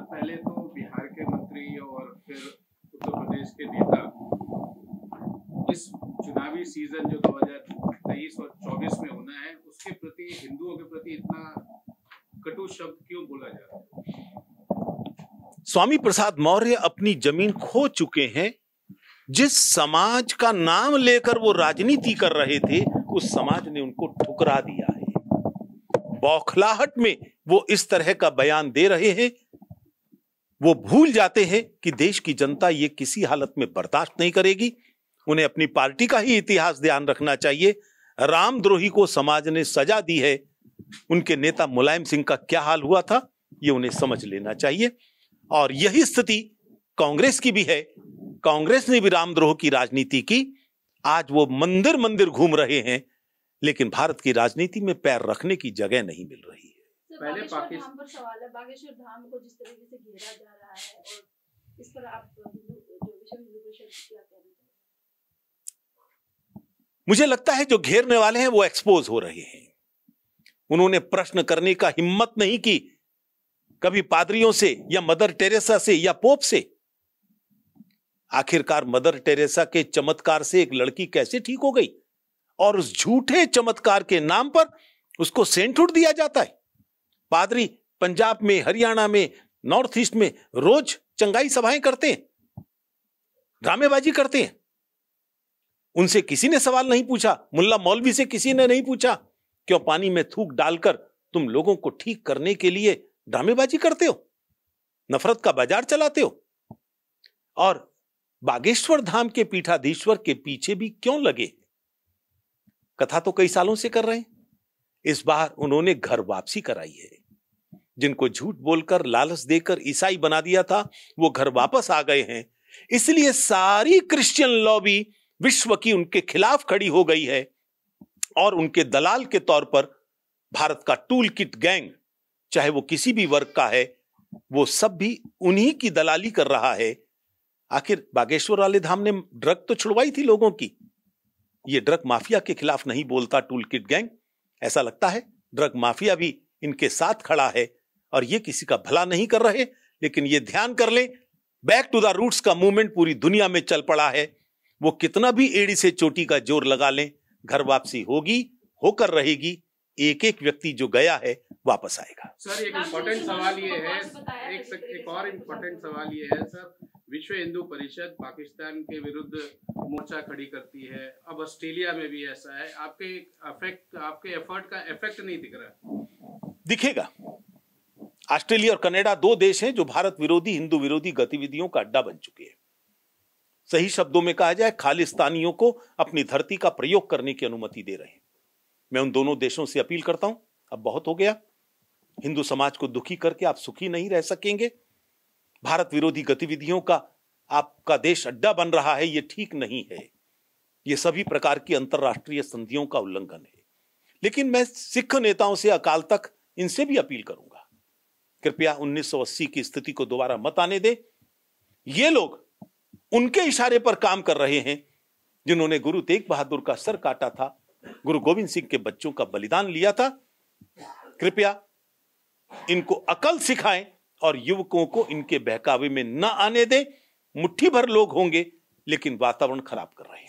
पहले तो बिहार के मंत्री और फिर उत्तर प्रदेश के नेता इस चुनावी सीजन जो 2023 और 24 में होना है उसके प्रति, हिंदुओं के प्रति इतना कटु शब्द क्यों बोला जा रहा है? स्वामी प्रसाद मौर्य अपनी जमीन खो चुके हैं। जिस समाज का नाम लेकर वो राजनीति कर रहे थे, उस समाज ने उनको ठुकरा दिया है। बौखलाहट में वो इस तरह का बयान दे रहे हैं। वो भूल जाते हैं कि देश की जनता ये किसी हालत में बर्दाश्त नहीं करेगी। उन्हें अपनी पार्टी का ही इतिहास ध्यान रखना चाहिए। रामद्रोही को समाज ने सजा दी है। उनके नेता मुलायम सिंह का क्या हाल हुआ था, ये उन्हें समझ लेना चाहिए। और यही स्थिति कांग्रेस की भी है। कांग्रेस ने भी रामद्रोह की राजनीति की। आज वो मंदिर मंदिर घूम रहे हैं, लेकिन भारत की राजनीति में पैर रखने की जगह नहीं मिल रही है। पहले पाकिस्तान पर सवाल है, बागेश्वर धाम को जिस तरीके से घेरा जा रहा है और इस पर आप विश्व हिंदू परिषद क्या कहना चाहेंगे? मुझे लगता है जो घेरने वाले हैं वो एक्सपोज हो रहे हैं। उन्होंने प्रश्न करने का हिम्मत नहीं की, कभी पादरियों से या मदर टेरेसा से या पोप से। आखिरकार मदर टेरेसा के चमत्कार से एक लड़की कैसे ठीक हो गई, और उस झूठे चमत्कार के नाम पर उसको सेंटहुड दिया जाता है। पादरी पंजाब में, हरियाणा में, नॉर्थ ईस्ट में रोज चंगाई सभाएं करते हैं, ड्रामेबाजी करते हैं। उनसे किसी ने सवाल नहीं पूछा। मुल्ला मौलवी से किसी ने नहीं पूछा, क्यों पानी में थूक डालकर तुम लोगों को ठीक करने के लिए ड्रामेबाजी करते हो, नफरत का बाजार चलाते हो। और बागेश्वर धाम के पीठाधीश्वर के पीछे भी क्यों लगे? कथा तो कई सालों से कर रहे हैं। इस बार उन्होंने घर वापसी कराई है। जिनको झूठ बोलकर, लालच देकर ईसाई बना दिया था, वो घर वापस आ गए हैं। इसलिए सारी क्रिश्चियन लॉबी विश्व की उनके खिलाफ खड़ी हो गई है। और उनके दलाल के तौर पर भारत का टूल किट गैंग, चाहे वो किसी भी वर्ग का है, वो सब भी उन्हीं की दलाली कर रहा है। आखिर बागेश्वर वाले धाम ने ड्रग तो छुड़वाई थी लोगों की। ये ड्रग माफिया के खिलाफ नहीं बोलता टूल किट गैंग। ऐसा लगता है ड्रग माफिया भी इनके साथ खड़ा है और ये किसी का भला नहीं कर रहे। लेकिन ये ध्यान कर लें, बैक टू द रूट्स का मूवमेंट पूरी दुनिया में चल पड़ा है। वो कितना भी एड़ी से चोटी का जोर लगा लें, घर वापसी होगी, होकर रहेगी। एक एक व्यक्ति जो गया है वापस आएगा। सर, एक इम्पोर्टेंट सवाल ये है, एक और इम्पोर्टेंट सवाल ये है सर, विश्व हिंदू परिषद पाकिस्तान के विरुद्ध मोर्चा खड़ी करती है। अब ऑस्ट्रेलिया में भी ऐसा है। आपके एफर्ट का इफेक्ट नहीं दिख रहा? दिखेगा। ऑस्ट्रेलिया और कनाडा दो देश हैं जो भारत विरोधी, हिंदू विरोधी गतिविधियों का अड्डा बन चुके हैं। सही शब्दों में कहा जाए, खालिस्तानियों को अपनी धरती का प्रयोग करने की अनुमति दे रहे हैं। मैं उन दोनों देशों से अपील करता हूं, अब बहुत हो गया। हिंदू समाज को दुखी करके आप सुखी नहीं रह सकेंगे। भारत विरोधी गतिविधियों का आपका देश अड्डा बन रहा है, यह ठीक नहीं है। यह सभी प्रकार की अंतरराष्ट्रीय संधियों का उल्लंघन है। लेकिन मैं सिख नेताओं से, अकाल तख्त, इनसे भी अपील करूंगा, कृपया 1980 की स्थिति को दोबारा मत आने दे। ये लोग उनके इशारे पर काम कर रहे हैं जिन्होंने गुरु तेग बहादुर का सर काटा था, गुरु गोविंद सिंह के बच्चों का बलिदान लिया था। कृपया इनको अकल सिखाएं और युवकों को इनके बहकावे में न आने दें। मुट्ठी भर लोग होंगे, लेकिन वातावरण खराब कर रहे हैं।